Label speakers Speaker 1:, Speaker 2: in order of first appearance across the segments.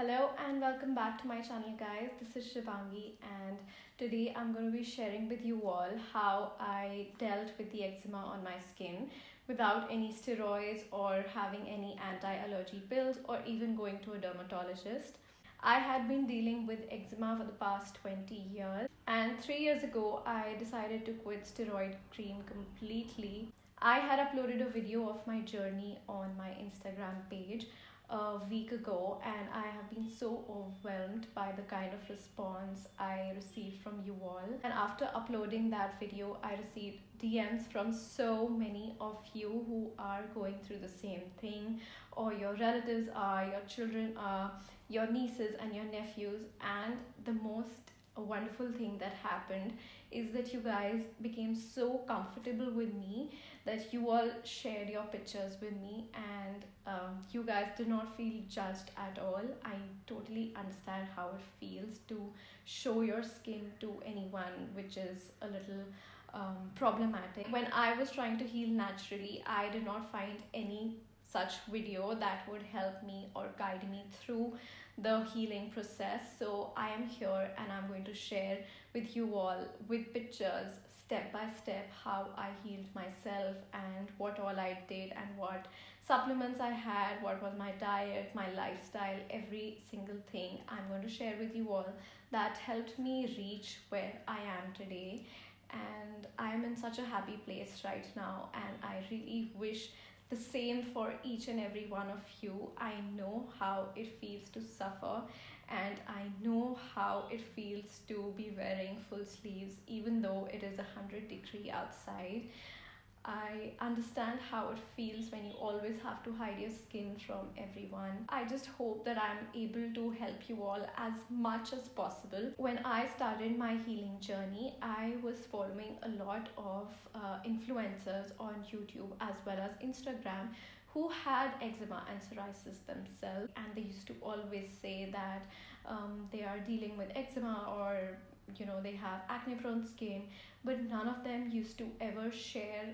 Speaker 1: Hello and welcome back to my channel, guys. This is Shivangi, and today I'm going to be sharing with you all how I dealt with the eczema on my skin without any steroids or having any anti-allergy pills or even going to a dermatologist. I had been dealing with eczema for the past 20 years, and 3 years ago I decided to quit steroid cream completely. I had uploaded a video of my journey on my Instagram page a week ago, and I have been so overwhelmed by the kind of response I received from you all. And after uploading that video, I received DMs from so many of you who are going through the same thing, or your relatives are, your children are, your nieces and your nephews. And the most wonderful thing that happened is that you guys became so comfortable with me that you all shared your pictures with me, and you guys did not feel judged at all. I totally understand how it feels to show your skin to anyone, which is a little problematic. When I was trying to heal naturally, I did not find any such video that would help me or guide me through the healing process. So I am here and I'm going to share with you all with pictures, step by step, how I healed myself and what all I did and what supplements I had, what was my diet, my lifestyle, every single thing I'm going to share with you all that helped me reach where I am today. And I'm in such a happy place right now, and I really wish the same for each and every one of you. I know how it feels to suffer, and I know how it feels to be wearing full sleeves even though it is 100-degree outside. I understand how it feels when you always have to hide your skin from everyone. I just hope that I'm able to help you all as much as possible. When I started my healing journey, I was following a lot of influencers on YouTube as well as Instagram who had eczema and psoriasis themselves, and they used to always say that they are dealing with eczema, or they have acne prone skin, but none of them used to ever share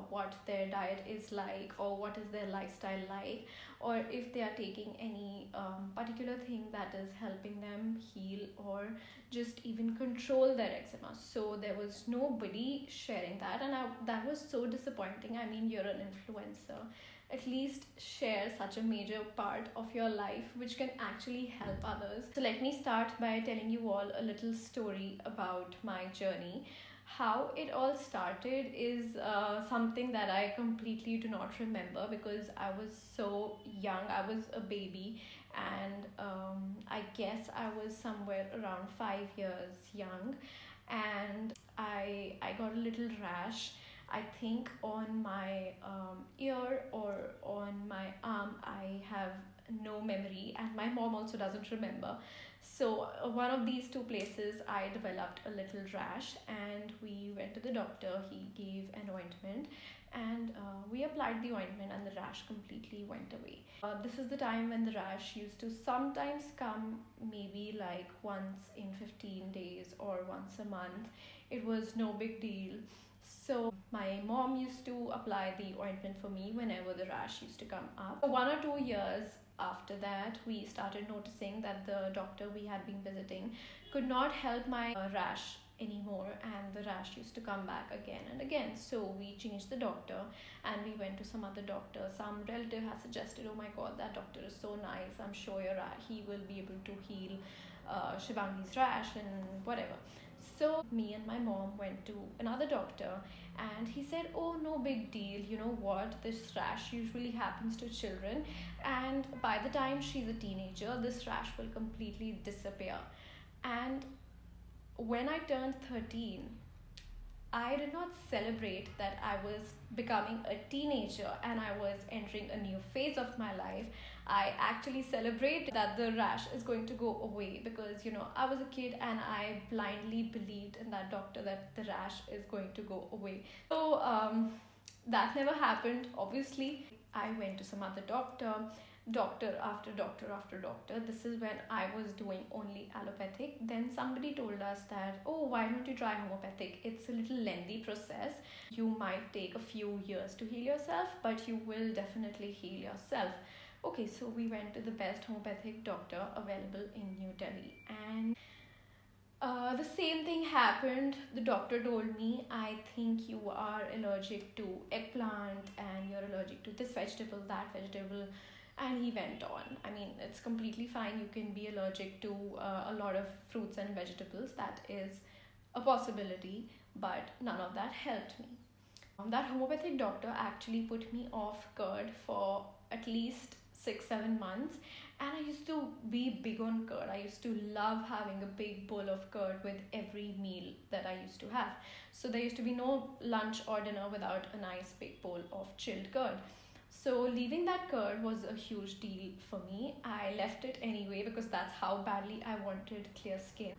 Speaker 1: what their diet is like, or what is their lifestyle like, or if they are taking any particular thing that is helping them heal or just even control their eczema. So there was nobody sharing that, and that was so disappointing. I mean, you're an influencer, at least share such a major part of your life which can actually help others. So let me start by telling you all a little story about my journey. How it all started is something that I completely do not remember, because I was so young. I was a baby, and I guess I was somewhere around 5 years young, and I got a little rash, I think on my ear or on my arm. I have no memory, and my mom also doesn't remember. So one of these two places I developed a little rash, and we went to the doctor. He gave an ointment, and we applied the ointment, and the rash completely went away. This is the time when the rash used to sometimes come, maybe like once in 15 days or once a month. It was no big deal. So my mom used to apply the ointment for me whenever the rash used to come up. For 1 or 2 years after that, we started noticing that the doctor we had been visiting could not help my rash anymore, and the rash used to come back again and again. So we changed the doctor, and we went to some other doctor. Some relative has suggested, oh my god, that doctor is so nice, I'm sure he will be able to heal Shivangi's rash and whatever. So me and my mom went to another doctor, and he said, oh, no big deal, you know what, this rash usually happens to children, and by the time she's a teenager, this rash will completely disappear. And when I turned 13, I did not celebrate that I was becoming a teenager and I was entering a new phase of my life. I actually celebrated that the rash is going to go away, because I was a kid and I blindly believed in that doctor that the rash is going to go away. So that never happened, obviously. I went to some other doctor after doctor after doctor. This is when I was doing only allopathic. Then somebody told us that, oh, why don't you try homeopathic? It's a little lengthy process. You might take a few years to heal yourself, but you will definitely heal yourself. Okay, so we went to the best homeopathic doctor available in New Delhi, and the same thing happened. The doctor told me, I think you are allergic to eggplant and you're allergic to this vegetable, that vegetable. And he went on. I mean, it's completely fine. You can be allergic to a lot of fruits and vegetables. That is a possibility, but none of that helped me. That homeopathic doctor actually put me off curd for at least 6 7 months, and I used to be big on curd. I used to love having a big bowl of curd with every meal that I used to have. So there used to be no lunch or dinner without a nice big bowl of chilled curd. So leaving that curd was a huge deal for me. I left it anyway because that's how badly I wanted clear skin.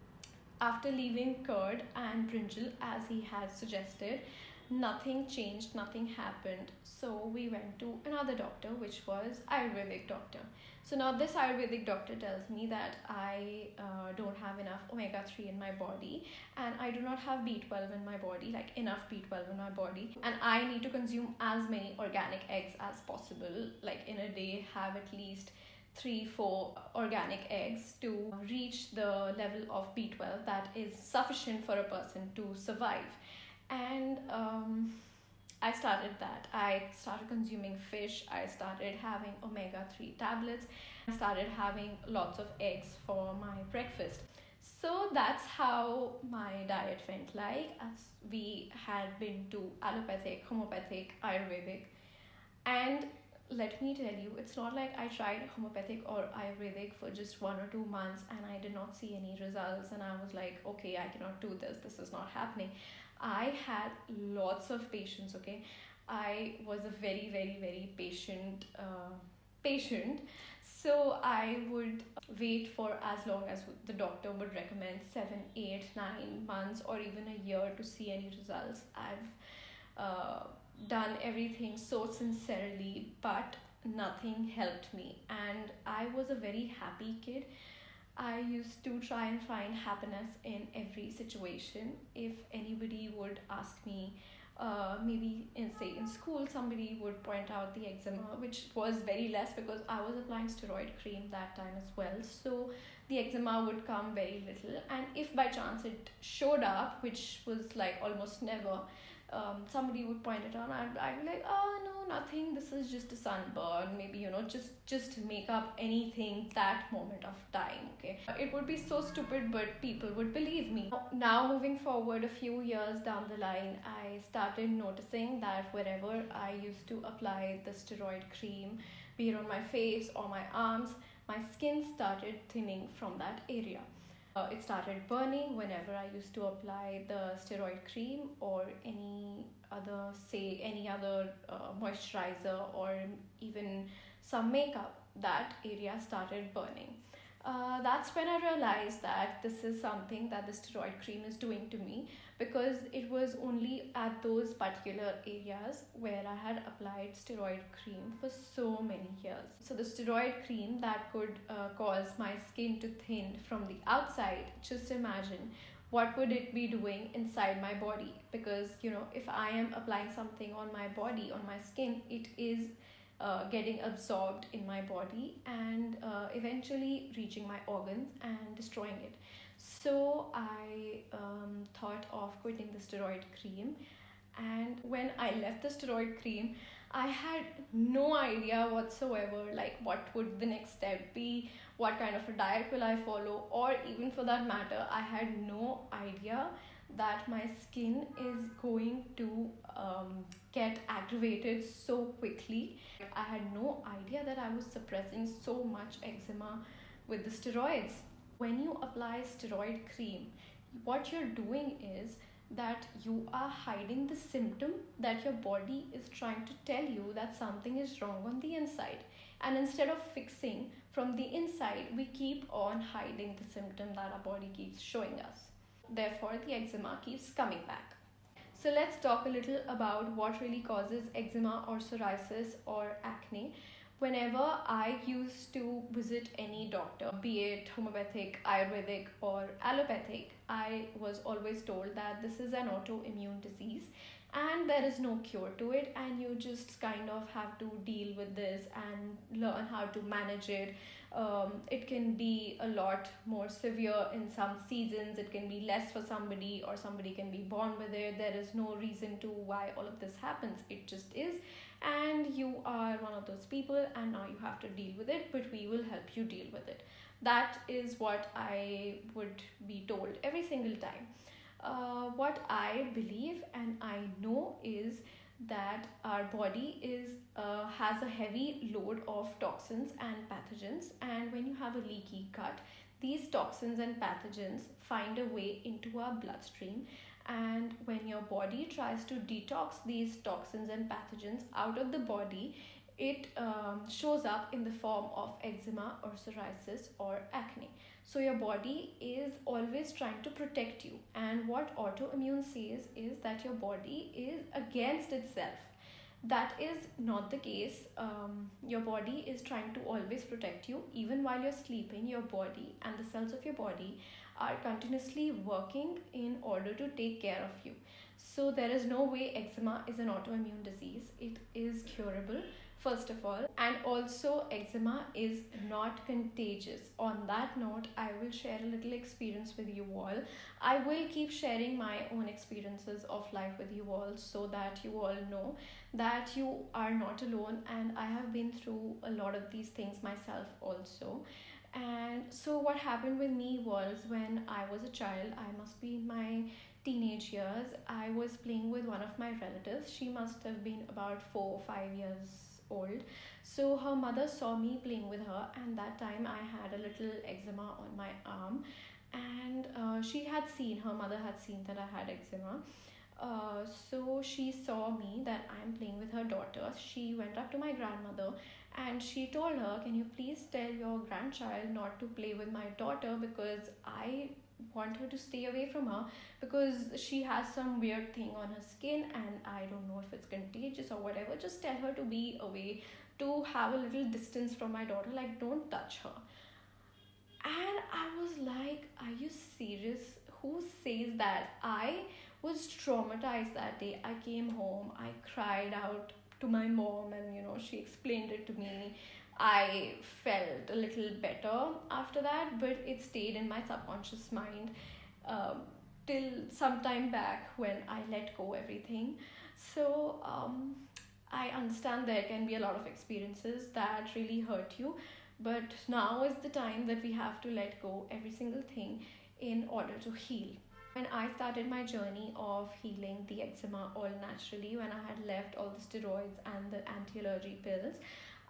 Speaker 1: After leaving curd and brinjal as he had suggested, nothing changed, nothing happened. So we went to another doctor, which was Ayurvedic doctor. So now this Ayurvedic doctor tells me that I don't have enough omega-3 in my body, and I do not have B12 in my body, like enough B12 in my body, and I need to consume as many organic eggs as possible, like in a day have at least 3 4 organic eggs to reach the level of B12 that is sufficient for a person to survive. And I started that. I started consuming fish. I started having omega-3 tablets. I started having lots of eggs for my breakfast. So that's how my diet went like. As we had been to allopathic, homeopathic, Ayurvedic, and let me tell you, it's not like I tried homeopathic or Ayurvedic for just 1 or 2 months and I did not see any results and I was like, okay, I cannot do this. This is not happening. I had lots of patience. Okay, I was a very, very, very patient. So I would wait for as long as the doctor would recommend, 7 8 9 months or even a year to see any results. I've done everything so sincerely, but nothing helped me, and I was a very happy kid. I used to try and find happiness in every situation. If anybody would ask me, maybe in say in school, somebody would point out the eczema, which was very less because I was applying steroid cream that time as well. So the eczema would come very little, and if by chance it showed up, which was like almost never, somebody would point it out, and I'd be like, oh no, nothing, this is just a sunburn, maybe, just make up anything that moment of time. Okay, it would be so stupid, but people would believe me. Now moving forward a few years down the line, I started noticing that wherever I used to apply the steroid cream, be it on my face or my arms, my skin started thinning from that area. It started burning whenever I used to apply the steroid cream or any other moisturizer or even some makeup. That area started burning. That's when I realized that this is something that the steroid cream is doing to me, because it was only at those particular areas where I had applied steroid cream for so many years. So the steroid cream that could cause my skin to thin from the outside, just imagine what would it be doing inside my body, because if I am applying something on my body, on my skin, it is getting absorbed in my body and eventually reaching my organs and destroying it. So I thought of quitting the steroid cream, and when I left the steroid cream, I had no idea whatsoever, like what would the next step be, what kind of a diet will I follow, or even for that matter, I had no idea that my skin is going to get aggravated so quickly. I had no idea that I was suppressing so much eczema with the steroids. When you apply steroid cream, what you're doing is that you are hiding the symptom that your body is trying to tell you that something is wrong on the inside. And instead of fixing from the inside, we keep on hiding the symptom that our body keeps showing us. Therefore, the eczema keeps coming back. So let's talk a little about what really causes eczema or psoriasis or acne. Whenever I used to visit any doctor, be it homeopathic, Ayurvedic, or allopathic, I was always told that this is an autoimmune disease and there is no cure to it, and you just kind of have to deal with this and learn how to manage it. It can be a lot more severe in some seasons, it can be less for somebody, or somebody can be born with it. There is no reason to why all of this happens, it just is, and you are one of those people, and now you have to deal with it, but we will help you deal with it. That is what I would be told every single time. What I believe and I know is that our body is has a heavy load of toxins and pathogens, and when you have a leaky gut, these toxins and pathogens find a way into our bloodstream, and when your body tries to detox these toxins and pathogens out of the body, it shows up in the form of eczema or psoriasis or acne. So your body is always trying to protect you, and what autoimmune says is that your body is against itself. That is not the case. Your body is trying to always protect you. Even while you're sleeping, your body and the cells of your body are continuously working in order to take care of you. So there is no way eczema is an autoimmune disease. It is curable, first of all, and also eczema is not contagious. On that note, I will share a little experience with you all. I will keep sharing my own experiences of life with you all, so that you all know that you are not alone, and I have been through a lot of these things myself also. And so what happened with me was, when I was a child, I must be in my teenage years, I was playing with one of my relatives. She must have been about 4 or 5 years old. So her mother saw me playing with her, and that time I had a little eczema on my arm, and her mother had seen that I had eczema. So she saw me that I'm playing with her daughter. She went up to my grandmother and she told her, "Can you please tell your grandchild not to play with my daughter, because I want her to stay away from her, because she has some weird thing on her skin and I don't know if it's contagious or whatever. Just tell her to be away, to have a little distance from my daughter, like don't touch her." And I was like, "Are you serious? Who says that?" I was traumatized that day. I came home, I cried out to my mom, and she explained it to me. I felt a little better after that, but it stayed in my subconscious mind um, till some time back when I let go everything. So I understand there can be a lot of experiences that really hurt you, but now is the time that we have to let go every single thing in order to heal. When I started my journey of healing the eczema all naturally, when I had left all the steroids and the anti-allergy pills,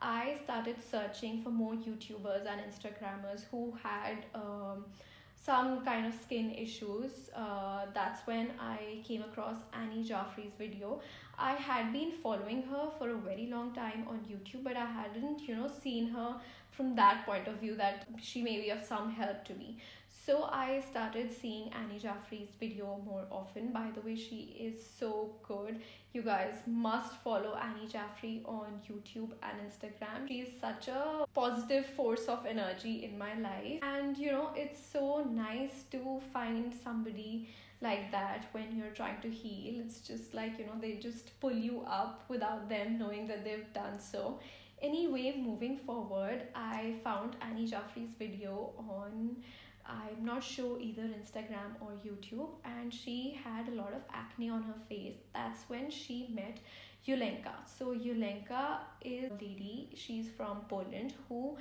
Speaker 1: I started searching for more YouTubers and Instagrammers who had some kind of skin issues. That's when I came across Annie Jaffrey's video. I had been following her for a very long time on YouTube, but I hadn't, seen her from that point of view that she may be of some help to me. So I started seeing Annie Jaffrey's video more often. By the way, she is so good. You guys must follow Annie Jaffrey on YouTube and Instagram. She is such a positive force of energy in my life. And it's so nice to find somebody like that when you're trying to heal. It's just like, they just pull you up without them knowing that they've done so. Anyway, moving forward, I found Annie Jaffrey's video on, I'm not sure, either Instagram or YouTube, and she had a lot of acne on her face. That's when she met Yulenka. So Yulenka is a lady, she's from Poland, who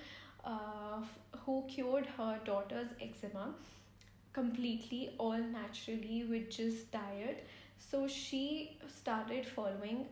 Speaker 1: cured her daughter's eczema completely, all naturally, with just diet. So she started following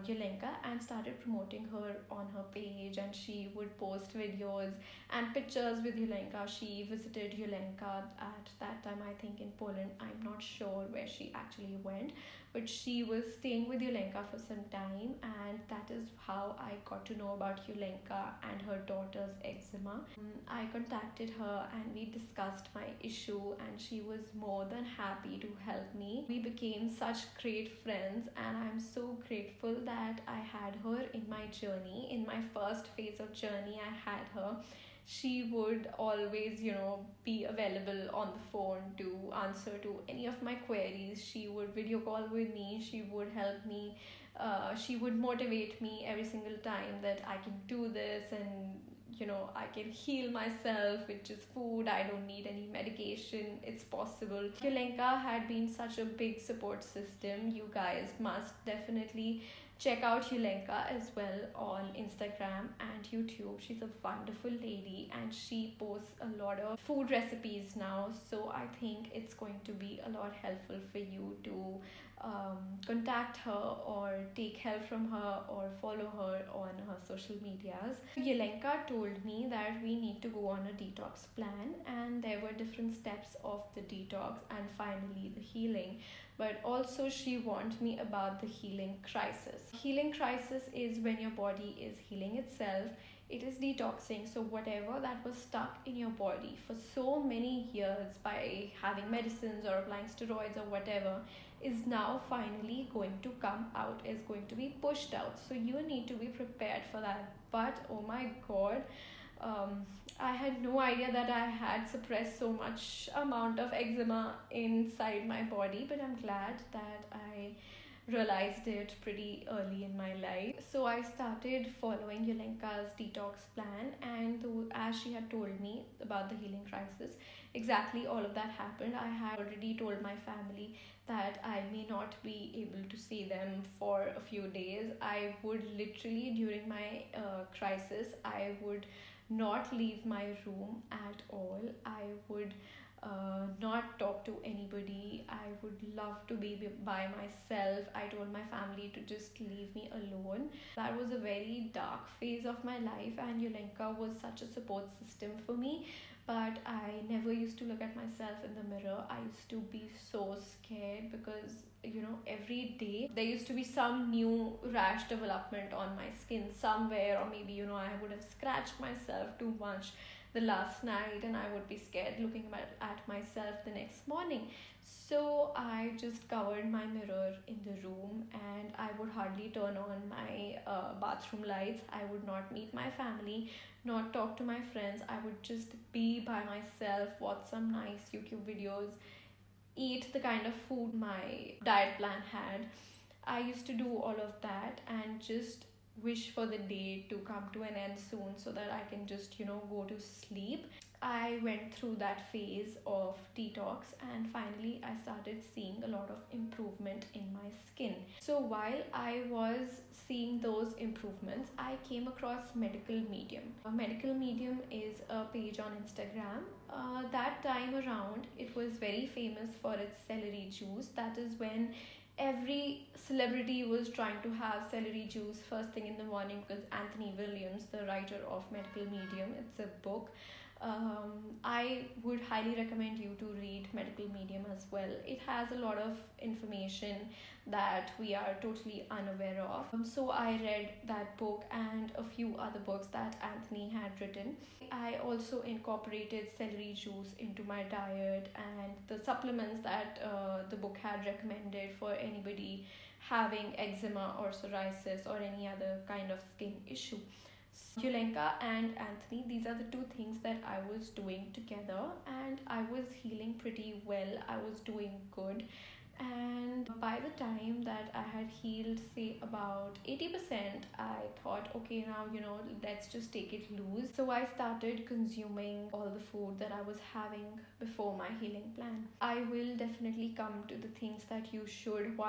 Speaker 1: Yulenka and started promoting her on her page, and she would post videos and pictures with Yulenka. She visited Yulenka at that time, I think in Poland. I'm not sure where she actually went, but she was staying with Yulenka for some time, and that is how I got to know about Yulenka and her daughter's eczema. I contacted her and we discussed my issue, and she was more than happy to help me. We became such great friends, and I'm so grateful that I had her in my journey. In my first phase of journey, I had her. she would always, be available on the phone to answer to any of my queries. She would video call with me, she would help me, she would motivate me every single time that I can do this, and I can heal myself with just food. I don't need any medication. It's possible. Yulenka had been such a big support system. You guys must definitely check out Yulenka as well on Instagram and YouTube. She's a wonderful lady and she posts a lot of food recipes now. So I think it's going to be a lot helpful for you to contact her or take help from her or follow her on her social medias. Yelenka told me that we need to go on a detox plan, and there were different steps of the detox and finally the healing. But also, she warned me about the healing crisis. Healing crisis is when your body is healing itself. It is detoxing. So whatever that was stuck in your body for so many years by having medicines or applying steroids or whatever is now finally going to come out, is going to be pushed out. So you need to be prepared for that. But oh my god, I had no idea that I had suppressed so much amount of eczema inside my body, but I'm glad that I realized it pretty early in my life. So I started following Yulenka's detox plan, and as she had told me about the healing crisis, exactly all of that happened. I had already told my family that I may not be able to see them for a few days. I would literally, during my crisis, I would not leave my room at all. I would not talk to anybody. I would love to be by myself. I told my family to just leave me alone. That was a very dark phase of my life, and Yulenka was such a support system for me. But I never used to look at myself in the mirror. I used to be so scared because every day there used to be some new rash development on my skin somewhere, or maybe I would have scratched myself too much the last night and I would be scared looking at myself the next morning. So I just covered my mirror in the room and I would hardly turn on my bathroom lights. I would not meet my family, not talk to my friends. I would just be by myself, watch some nice YouTube videos, eat the kind of food my diet plan had. I used to do all of that and just wish for the day to come to an end soon so that I can just, go to sleep. I went through that phase of detox and finally I started seeing a lot of improvement in my skin. So while I was seeing those improvements, I came across Medical Medium. Medical Medium is a page on Instagram. That time around, it was very famous for its celery juice. That is when every celebrity was trying to have celery juice first thing in the morning, because Anthony Williams, the writer of Medical Medium, it's a book. I would highly recommend you to read Medical Medium as well. It has a lot of information that we are totally unaware of. So I read that book and a few other books that Anthony had written. I also incorporated celery juice into my diet and the supplements that the book had recommended for anybody having eczema or psoriasis or any other kind of skin issue. Yulenka and Anthony, these are the two things that I was doing together, and I was healing pretty well. I was doing good, and by the time that I had healed, say about 80%, I thought, okay, now let's just take it loose. So I started consuming all the food that I was having before my healing plan. I will definitely come to the things that you should 100%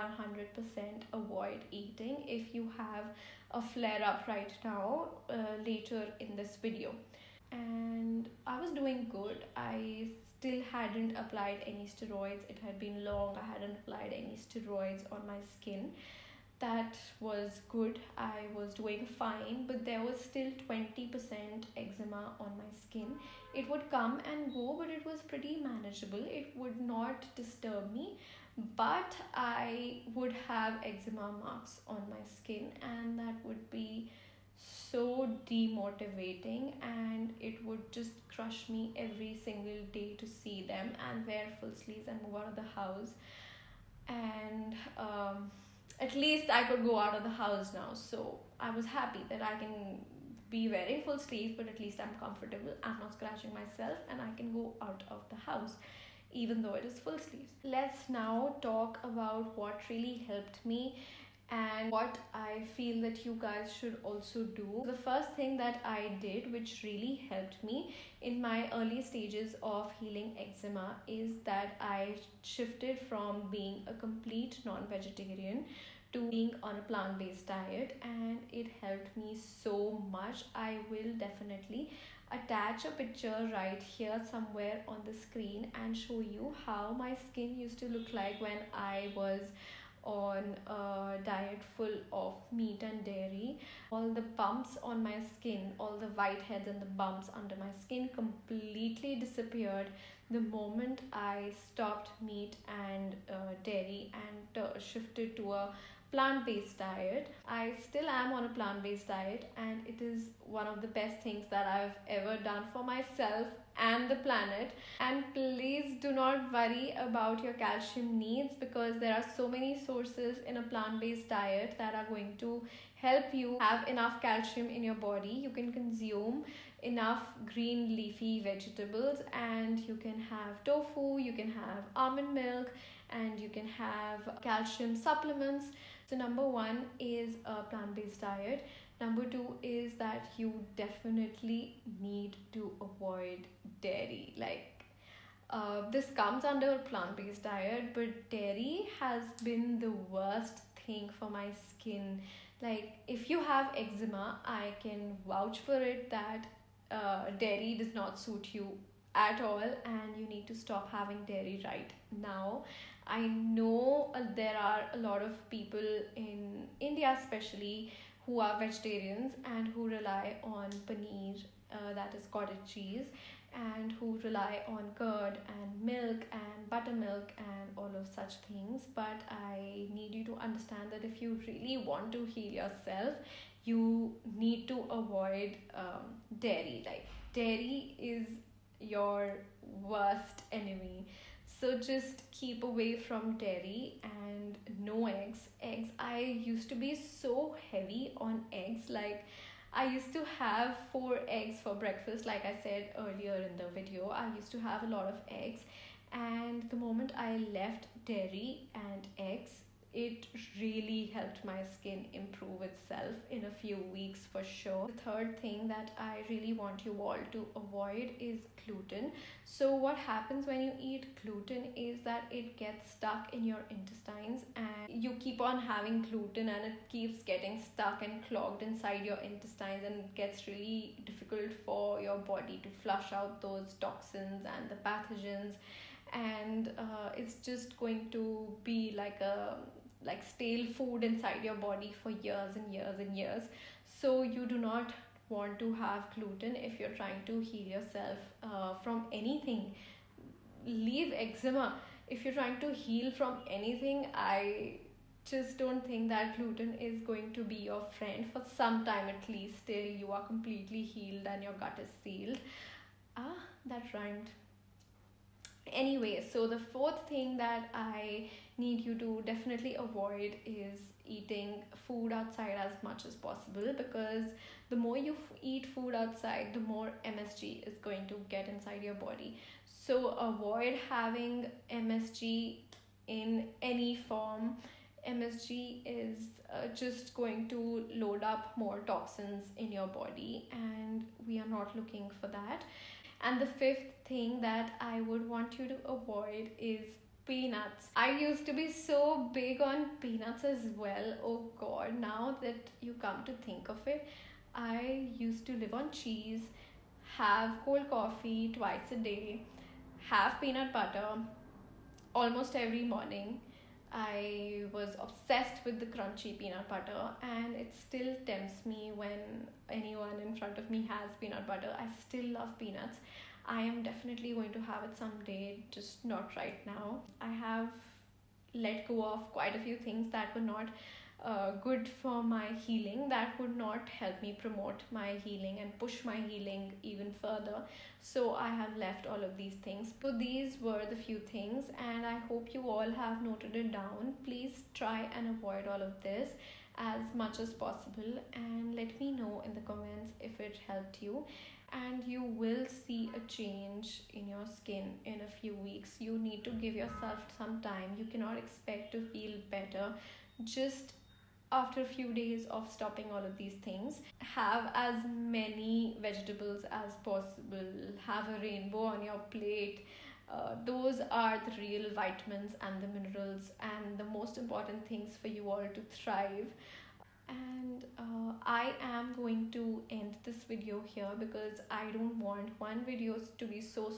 Speaker 1: avoid eating if you have a flare up right now, later in this video. And I was doing good. I still hadn't applied any steroids. It had been long. I hadn't applied any steroids on my skin. That was good. I was doing fine, but there was still 20% eczema on my skin. It would come and go, but it was pretty manageable. It would not disturb me, but I would have eczema marks on my skin, and that would be so demotivating, and it would just crush me every single day to see them and wear full sleeves and move out of the house. And at least I could go out of the house now, so I was happy that I can be wearing full sleeves, but at least I'm comfortable, I'm not scratching myself, and I can go out of the house even though it is full sleeves. Let's now talk about what really helped me and what I feel that you guys should also do. The first thing that I did, which really helped me in my early stages of healing eczema, is that I shifted from being a complete non-vegetarian to being on a plant-based diet, and it helped me so much. I will definitely attach a picture right here somewhere on the screen and show you how my skin used to look like when I was on a diet full of meat and dairy. All the bumps on my skin, all the whiteheads and the bumps under my skin completely disappeared the moment I stopped meat and dairy and shifted to a plant-based diet. I still am on a plant-based diet, and it is one of the best things that I've ever done for myself and the planet. And please do not worry about your calcium needs, because there are so many sources in a plant-based diet that are going to help you have enough calcium in your body. You can consume enough green leafy vegetables, and you can have tofu, you can have almond milk, and you can have calcium supplements. So number one is a plant-based diet. Number two is that you definitely need to avoid dairy. This comes under a plant-based diet, but dairy has been the worst thing for my skin. Like, if you have eczema, I can vouch for it that dairy does not suit you at all, and you need to stop having dairy right now. I know there are a lot of people in India especially who are vegetarians and who rely on paneer, that is cottage cheese, and who rely on curd and milk and buttermilk and all of such things. But I need you to understand that if you really want to heal yourself, you need to avoid dairy. Like, dairy is your worst enemy. So just keep away from dairy, and no eggs. I used to be so heavy on eggs. Like, I used to have 4 eggs for breakfast. Like I said earlier in the video, I used to have a lot of eggs. And the moment I left dairy and eggs, it really helped my skin improve itself in a few weeks for sure. The third thing that I really want you all to avoid is gluten. So what happens when you eat gluten is that it gets stuck in your intestines, and you keep on having gluten and it keeps getting stuck and clogged inside your intestines, and it gets really difficult for your body to flush out those toxins and the pathogens, and it's just going to be like stale food inside your body for years and years and years. So you do not want to have gluten if you're trying to heal yourself from anything. Leave eczema. If you're trying to heal from anything, I just don't think that gluten is going to be your friend for some time at least, till you are completely healed and your gut is sealed. That rhymed. Anyway, so the fourth thing that I need you to definitely avoid is eating food outside as much as possible, because the more you eat food outside, the more MSG is going to get inside your body. So avoid having MSG in any form. MSG is just going to load up more toxins in your body, and we are not looking for that. And the fifth thing that I would want you to avoid is peanuts. I used to be so big on peanuts as well. Oh god, now that you come to think of it, I used to live on cheese, have cold coffee twice a day, have peanut butter almost every morning. I was obsessed with the crunchy peanut butter, and it still tempts me when anyone in front of me has peanut butter. I still love peanuts. I am definitely going to have it someday, just not right now. I have let go of quite a few things that were not good for my healing, that would not help me promote my healing and push my healing even further. So I have left all of these things. So these were the few things, and I hope you all have noted it down. Please try and avoid all of this, as much as possible, and let me know in the comments if it helped you. And you will see a change in your skin in a few weeks. You need to give yourself some time. You cannot expect to feel better just after a few days of stopping all of these things. Have as many vegetables as possible, have a rainbow on your plate. Those are the real vitamins and the minerals and the most important things for you all to thrive. And I am going to end this video here because I don't want one video to be so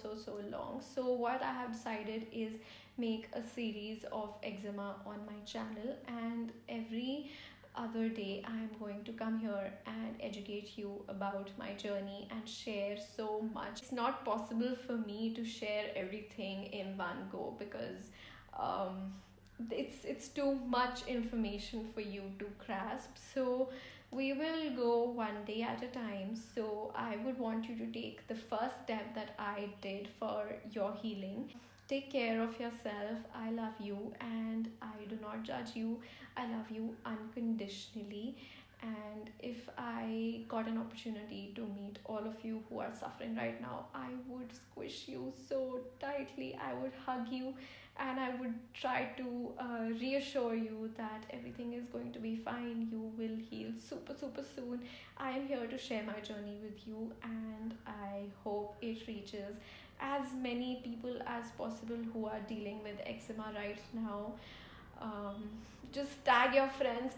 Speaker 1: long. So what I have decided is make a series of eczema on my channel, and every other day I am going to come here and educate you about my journey and share so much. It's not possible for me to share everything in one go because um, it's too much information for you to grasp. So we will go one day at a time. So I would want you to take the first step that I did for your healing. Take care of yourself. I love you and I do not judge you. I love you unconditionally. And if I got an opportunity to meet all of you who are suffering right now, I would squish you so tightly. I would hug you and I would try to reassure you that everything is going to be fine. You will heal super soon. I am here to share my journey with you, and I hope it reaches as many people as possible who are dealing with eczema right now. um, just tag your friends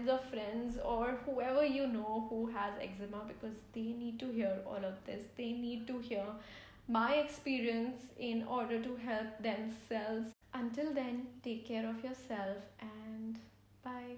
Speaker 1: of friends, or whoever you know who has eczema, because they need to hear all of this. They need to hear my experience in order to help themselves. Until then, take care of yourself and bye.